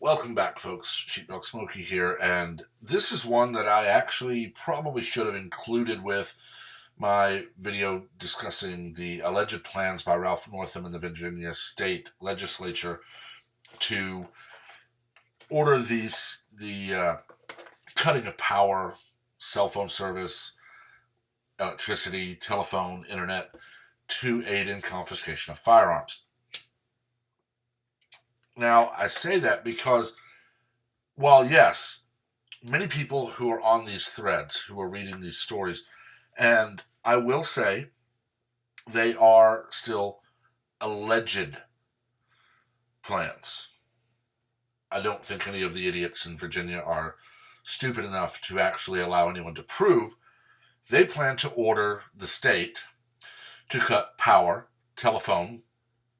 Welcome back, folks. Sheepdog Smokey here, and this is one that I actually probably should have included with my video discussing the alleged plans by Ralph Northam in the Virginia state legislature to order the cutting of power, cell phone service, electricity, telephone, internet, to aid in confiscation of firearms. Now, I say that because while, yes, many people who are on these threads, who are reading these stories, and I will say they are still alleged plans. I don't think any of the idiots in Virginia are stupid enough to actually allow anyone to prove they plan to order the state to cut power, telephone,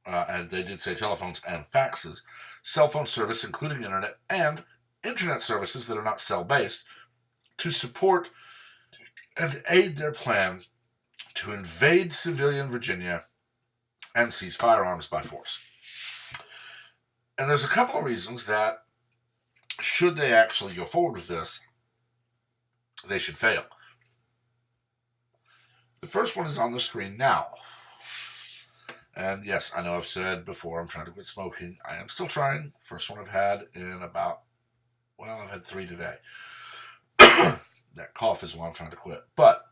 and they did say telephones and faxes, cell phone service, including internet, and internet services that are not cell-based, to support and aid their plan to invade civilian Virginia and seize firearms by force. And there's a couple of reasons that, should they actually go forward with this, they should fail. The first one is on the screen now. And yes, I know I've said before I'm trying to quit smoking. I am still trying. First one I've had in about, well, I've had 3 today. That cough is why I'm trying to quit. But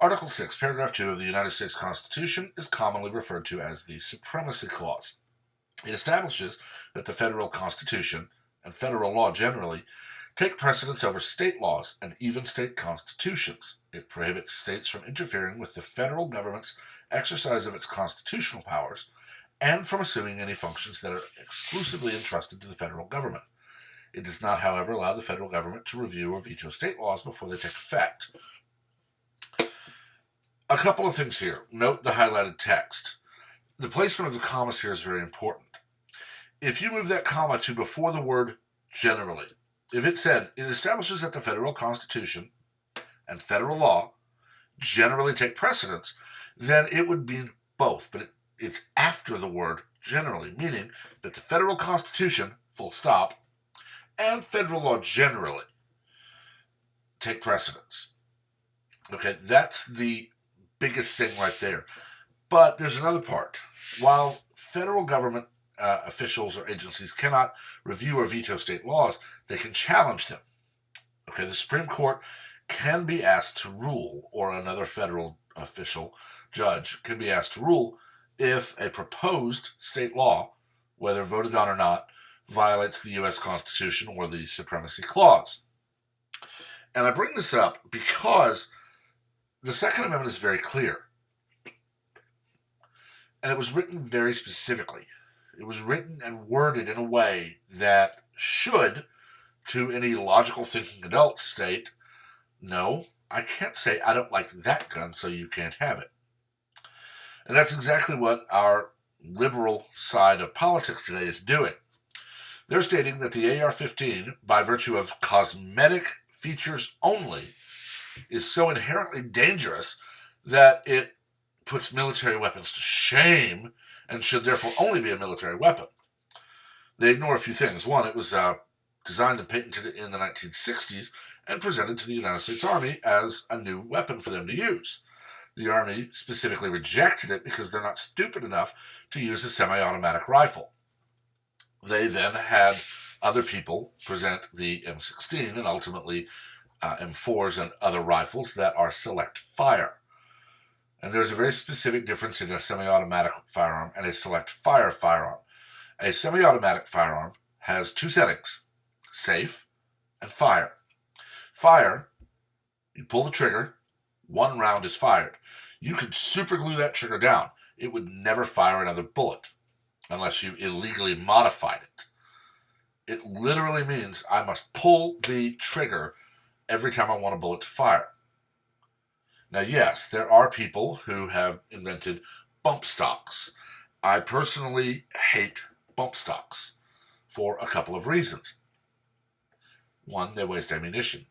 Article 6, Paragraph 2 of the United States Constitution is commonly referred to as the Supremacy Clause. It establishes that the federal Constitution, and federal law generally, take precedence over state laws and even state constitutions. It prohibits states from interfering with the federal government's exercise of its constitutional powers and from assuming any functions that are exclusively entrusted to the federal government. It does not, however, allow the federal government to review or veto state laws before they take effect. A couple of things here. Note the highlighted text. The placement of the commas here is very important. If you move that comma to before the word generally, if it said, it establishes that the federal Constitution and federal law generally take precedence, then it would mean both. But it's after the word generally, meaning that the federal Constitution, full stop, and federal law generally take precedence. Okay, that's the biggest thing right there. But there's another part. While federal government officials or agencies cannot review or veto state laws, they can challenge them. Okay, the Supreme Court can be asked to rule, or another federal official, judge, can be asked to rule if a proposed state law, whether voted on or not, violates the U.S. Constitution or the Supremacy Clause. And I bring this up because the Second Amendment is very clear. And it was written very specifically. It was written and worded in a way that should, to any logical thinking adult, state, no, I can't say I don't like that gun, so you can't have it. And that's exactly what our liberal side of politics today is doing. They're stating that the AR-15, by virtue of cosmetic features only, is so inherently dangerous that it puts military weapons to shame and should therefore only be a military weapon. They ignore a few things. One, it was designed and patented in the 1960s and presented to the United States Army as a new weapon for them to use. The Army specifically rejected it because they're not stupid enough to use a semi-automatic rifle. They then had other people present the M16 and ultimately M4s and other rifles that are select fire. And there's a very specific difference in a semi-automatic firearm and a select fire firearm. A semi-automatic firearm has 2 settings, safe and fire. Fire, you pull the trigger, 1 round is fired. You could super glue that trigger down. It would never fire another bullet unless you illegally modified it. It literally means I must pull the trigger every time I want a bullet to fire. Now, yes, there are people who have invented bump stocks. I personally hate bump stocks for a couple of reasons. One, they waste ammunition.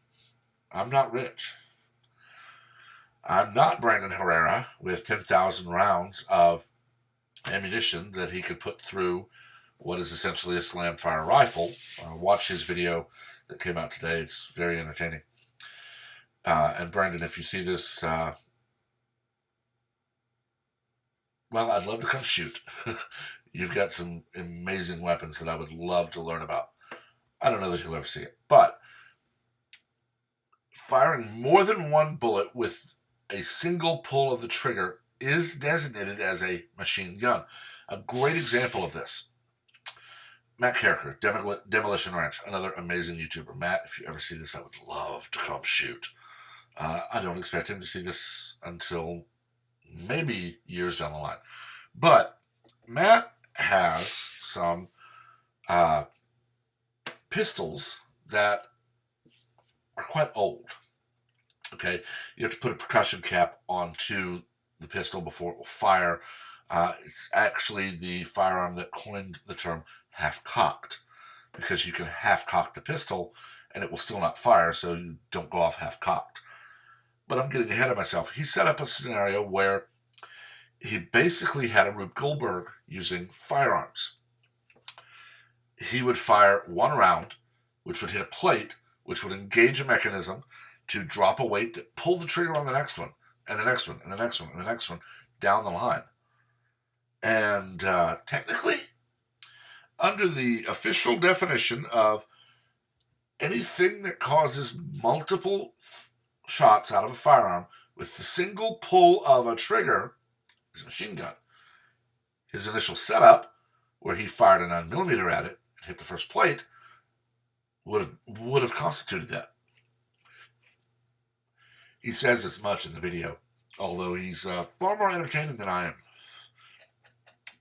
I'm not rich. I'm not Brandon Herrera with 10,000 rounds of ammunition that he could put through what is essentially a slam fire rifle. Watch his video that came out today. It's very entertaining. And Brandon, if you see this, well, I'd love to come shoot. You've got some amazing weapons that I would love to learn about. I don't know that you'll ever see it, but firing more than one bullet with a single pull of the trigger is designated as a machine gun. A great example of this, Matt Carricker, Demolition Ranch, another amazing YouTuber. Matt, if you ever see this, I would love to come shoot. I don't expect him to see this until maybe years down the line. But Matt has some pistols that are quite old. Okay, you have to put a percussion cap onto the pistol before it will fire. It's actually the firearm that coined the term half-cocked, because you can half-cock the pistol and it will still not fire, so you don't go off half-cocked. But I'm getting ahead of myself. He set up a scenario where he basically had a Rube Goldberg using firearms. He would fire one round, which would hit a plate, which would engage a mechanism to drop a weight that pull the trigger on the next one, and the next one, and the next one, and the next one, down the line. And technically, under the official definition of anything that causes multiple shots out of a firearm with the single pull of a trigger is a machine gun. His initial setup, where he fired a 9mm at it and hit the first plate, would have constituted that. He says as much in the video, although he's far more entertaining than I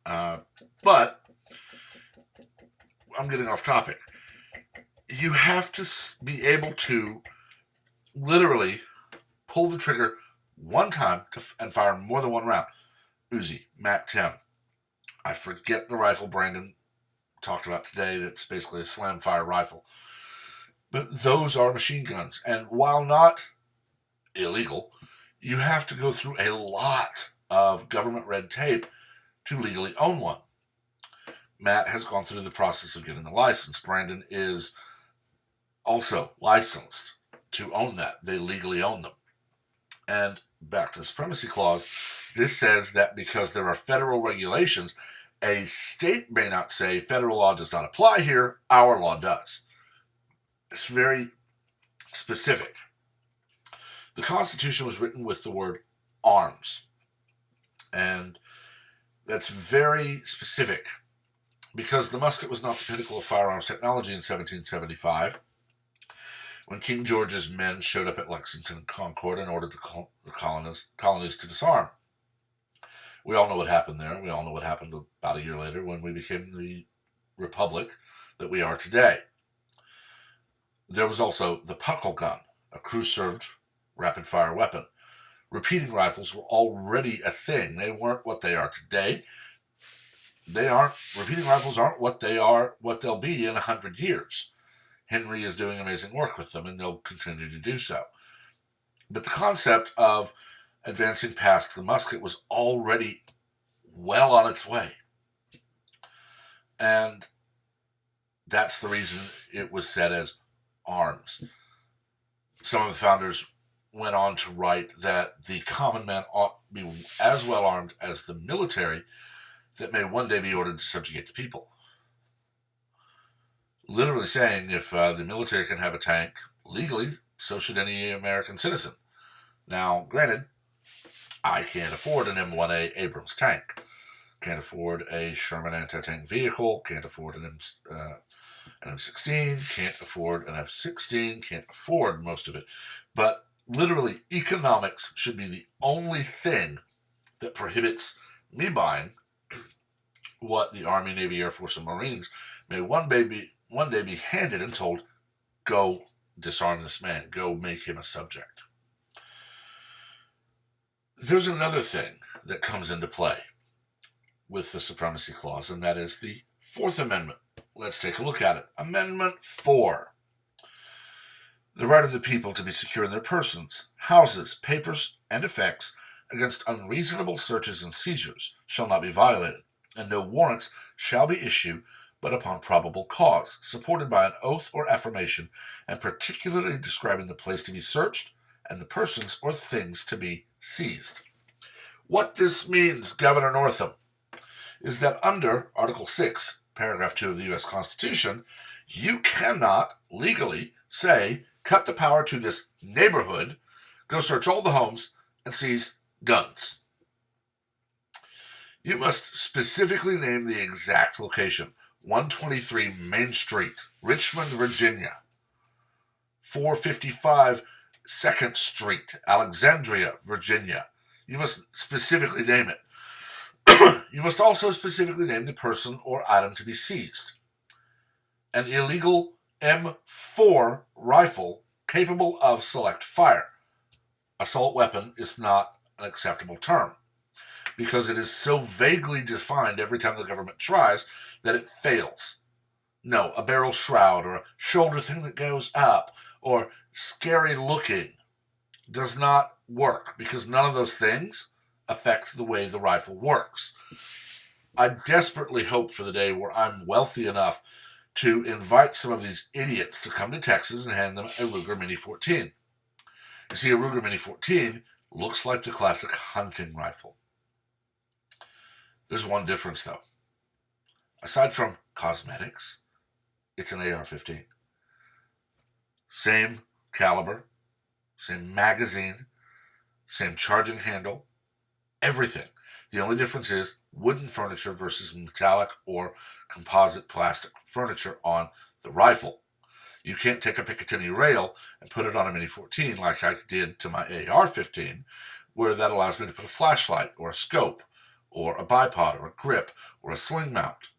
am. But I'm getting off topic. You have to be able to literally pull the trigger one time and fire more than one round. Uzi, MAC-10. I forget the rifle Brandon talked about today that's basically a slam fire rifle. But those are machine guns. And while not illegal, you have to go through a lot of government red tape to legally own one. Matt has gone through the process of getting the license. Brandon is also licensed to own that. They legally own them. And back to the supremacy clause, this says that because there are federal regulations, a state may not say federal law does not apply here, our law does. It's very specific. The Constitution was written with the word arms. And that's very specific, because the musket was not the pinnacle of firearms technology in 1775, when King George's men showed up at Lexington and Concord and ordered the colonies to disarm. We all know what happened there. We all know what happened about a year later when we became the republic that we are today. There was also the puckle gun, a crew-served rapid-fire weapon. Repeating rifles were already a thing. They weren't what they are today. Repeating rifles aren't what they'll be in 100 years. Henry is doing amazing work with them, and they'll continue to do so. But the concept of advancing past the musket was already well on its way. And that's the reason it was said as arms. Some of the founders went on to write that the common man ought to be as well armed as the military that may one day be ordered to subjugate the people. Literally saying if the military can have a tank legally, so should any American citizen. Now, granted, I can't afford an M1A Abrams tank. Can't afford a Sherman anti-tank vehicle. Can't afford an M16. Can't afford an F-16. Can't afford most of it. But literally, economics should be the only thing that prohibits me buying what the Army, Navy, Air Force, and Marines may one day be handed and told, go disarm this man, go make him a subject. There's another thing that comes into play with the Supremacy Clause, and that is the Fourth Amendment. Let's take a look at it. Amendment 4. The right of the people to be secure in their persons, houses, papers, and effects against unreasonable searches and seizures shall not be violated, and no warrants shall be issued but upon probable cause, supported by an oath or affirmation, and particularly describing the place to be searched and the persons or things to be seized. What this means, Governor Northam, is that under Article 6, Paragraph 2 of the U.S. Constitution, you cannot legally say, cut the power to this neighborhood, go search all the homes, and seize guns. You must specifically name the exact location. 123 Main Street, Richmond, Virginia. 455 2nd Street, Alexandria, Virginia. You must specifically name it. You must also specifically name the person or item to be seized. An illegal M4 rifle capable of select fire. Assault weapon is not an acceptable term because it is so vaguely defined every time the government tries that it fails. No, a barrel shroud or a shoulder thing that goes up or scary looking does not work because none of those things affect the way the rifle works. I desperately hope for the day where I'm wealthy enough to invite some of these idiots to come to Texas and hand them a Ruger Mini 14. You see, a Ruger Mini 14 looks like the classic hunting rifle. There's one difference, though. Aside from cosmetics, it's an AR-15. Same caliber, same magazine, same charging handle, everything. The only difference is wooden furniture versus metallic or composite plastic furniture on the rifle. You can't take a Picatinny rail and put it on a Mini 14 like I did to my AR-15, where that allows me to put a flashlight or a scope or a bipod or a grip or a sling mount.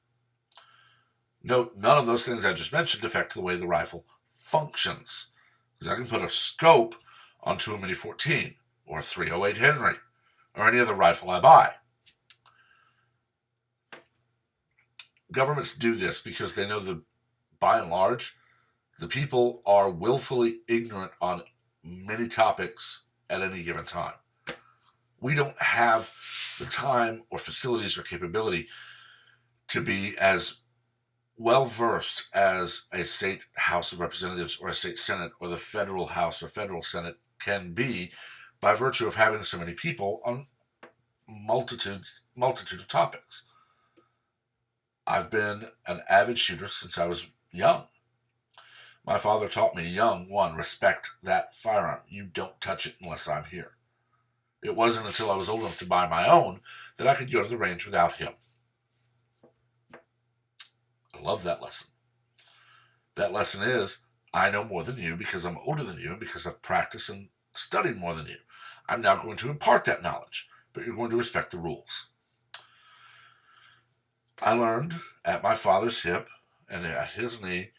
Note, none of those things I just mentioned affect the way the rifle functions, because I can put a scope onto a Mini 14 or a 308 Henry or any other rifle I buy. Governments do this because they know that, by and large, the people are willfully ignorant on many topics at any given time. We don't have the time or facilities or capability to be as well versed as a state House of Representatives or a state Senate or the federal House or federal Senate can be by virtue of having so many people on multitude of topics. I've been an avid shooter since I was young. My father taught me young, one, respect that firearm. You don't touch it unless I'm here. It wasn't until I was old enough to buy my own that I could go to the range without him. I love that lesson. That lesson is, I know more than you because I'm older than you and because I've practiced and studied more than you. I'm now going to impart that knowledge, but you're going to respect the rules. I learned at my father's hip and at his knee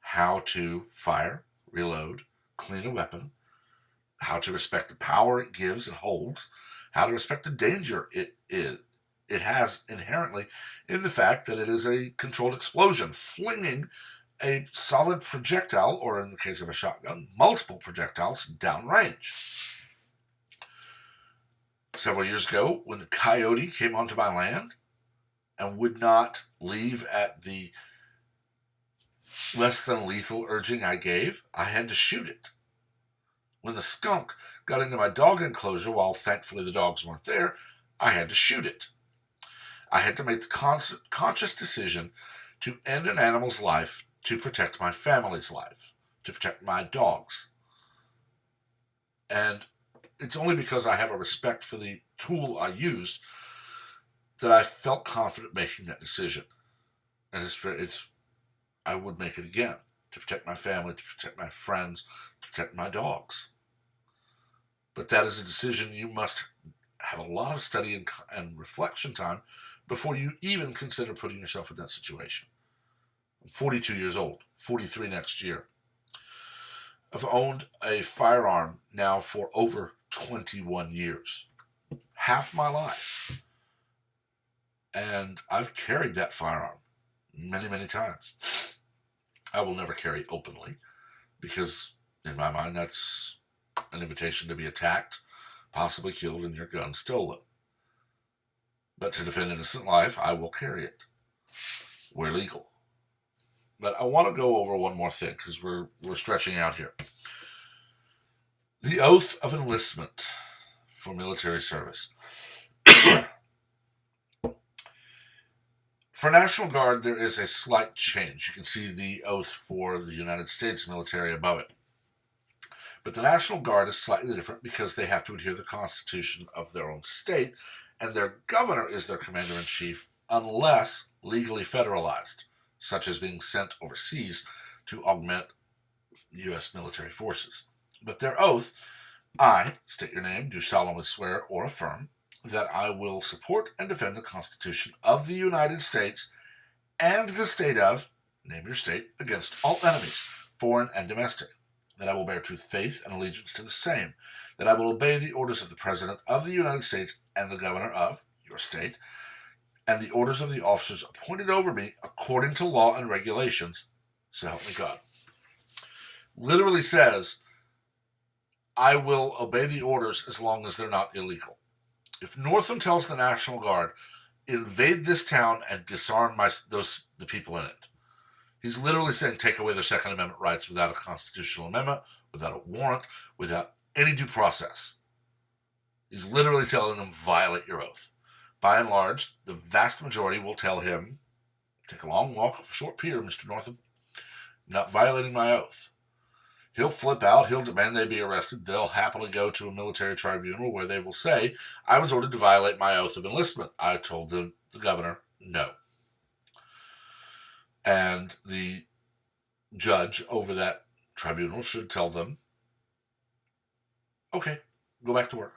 how to fire, reload, clean a weapon, how to respect the power it gives and holds, how to respect the danger it has inherently in the fact that it is a controlled explosion, flinging a solid projectile, or in the case of a shotgun, multiple projectiles downrange. Several years ago, when the coyote came onto my land and would not leave at the less than lethal urging I gave, I had to shoot it. When the skunk got into my dog enclosure, while thankfully the dogs weren't there, I had to shoot it. I had to make the conscious decision to end an animal's life to protect my family's life, to protect my dogs. And it's only because I have a respect for the tool I used that I felt confident making that decision. And I would make it again, to protect my family, to protect my friends, to protect my dogs. But that is a decision you must have a lot of study and reflection time before you even consider putting yourself in that situation. I'm 42 years old, 43 next year. I've owned a firearm now for over 21 years, half my life. And I've carried that firearm many, many times. I will never carry openly because, in my mind, that's an invitation to be attacked, possibly killed, and your gun stolen. But to defend innocent life, I will carry it where legal. But I want to go over one more thing because we're stretching out here. The oath of enlistment for military service. For National Guard, there is a slight change. You can see the oath for the United States military above it. But the National Guard is slightly different because they have to adhere to the Constitution of their own state, and their governor is their commander-in-chief unless legally federalized, such as being sent overseas to augment U.S. military forces. But their oath, I, state your name, do solemnly swear or affirm that I will support and defend the Constitution of the United States and the state of, name your state, against all enemies, foreign and domestic, that I will bear true faith and allegiance to the same, that I will obey the orders of the President of the United States and the Governor of your state, and the orders of the officers appointed over me according to law and regulations, so help me God. Literally says, I will obey the orders as long as they're not illegal. If Northam tells the National Guard, invade this town and disarm the people in it, he's literally saying take away their Second Amendment rights without a constitutional amendment, without a warrant, without any due process. He's literally telling them, violate your oath. By and large, the vast majority will tell him, take a long walk up a short pier, Mr. Northam. I'm not violating my oath. He'll flip out. He'll demand they be arrested. They'll happily go to a military tribunal where they will say, I was ordered to violate my oath of enlistment. I told the governor no. And the judge over that tribunal should tell them, okay, go back to work.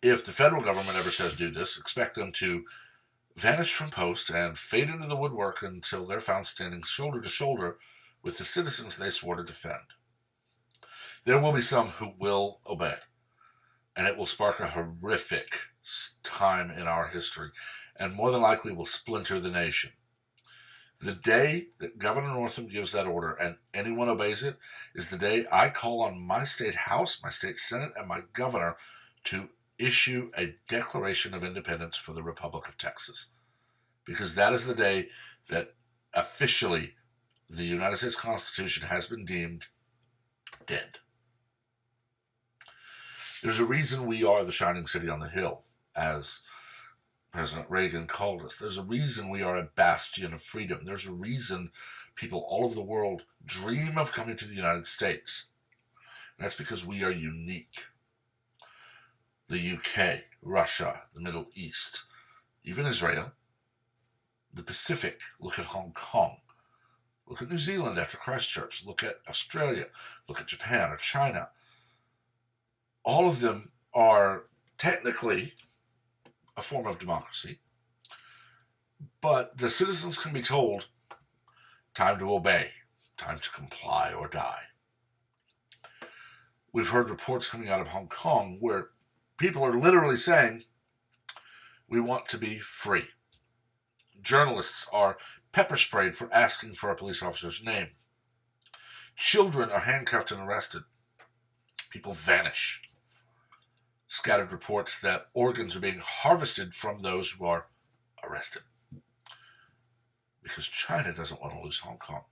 If the federal government ever says do this, expect them to vanish from post and fade into the woodwork until they're found standing shoulder to shoulder with the citizens they swore to defend. There will be some who will obey, and it will spark a horrific time in our history, and more than likely will splinter the nation. The day that Governor Northam gives that order and anyone obeys it is the day I call on my state house, my state senate, and my governor to issue a Declaration of Independence for the Republic of Texas. Because that is the day that officially the United States Constitution has been deemed dead. There's a reason we are the shining city on the hill, as President Reagan called us. There's a reason we are a bastion of freedom. There's a reason people all over the world dream of coming to the United States. And that's because we are unique. The UK, Russia, the Middle East, even Israel, the Pacific, look at Hong Kong, look at New Zealand after Christchurch, look at Australia, look at Japan or China. All of them are technically a form of democracy, but the citizens can be told, time to obey, time to comply or die. We've heard reports coming out of Hong Kong where people are literally saying, we want to be free. Journalists are pepper sprayed for asking for a police officer's name. Children are handcuffed and arrested. People vanish. Scattered reports that organs are being harvested from those who are arrested. Because China doesn't want to lose Hong Kong.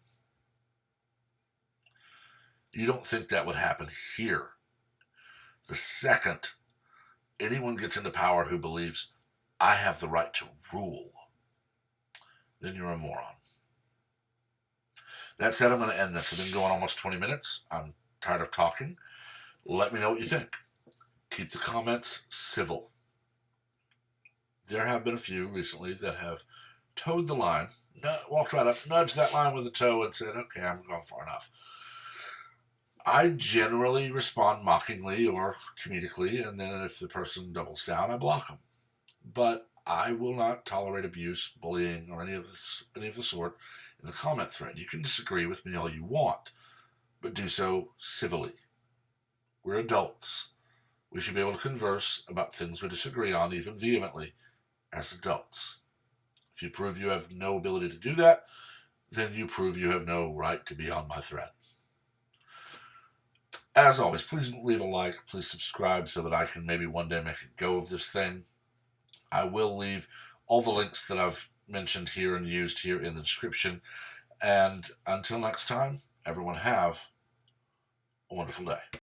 You don't think that would happen here. The second anyone gets into power who believes, I have the right to rule, then you're a moron. That said, I'm going to end this. I've been going almost 20 minutes. I'm tired of talking. Let me know what you think. Keep the comments civil. There have been a few recently that have towed the line, walked right up, nudged that line with a toe and said, okay, I'm gone far enough. I generally respond mockingly or comedically, and then if the person doubles down, I block them. But I will not tolerate abuse, bullying, or any of the sort in the comment thread. You can disagree with me all you want, but do so civilly. We're adults. We should be able to converse about things we disagree on, even vehemently, as adults. If you prove you have no ability to do that, then you prove you have no right to be on my thread. As always, please leave a like, please subscribe so that I can maybe one day make a go of this thing. I will leave all the links that I've mentioned here and used here in the description. And until next time, everyone have a wonderful day.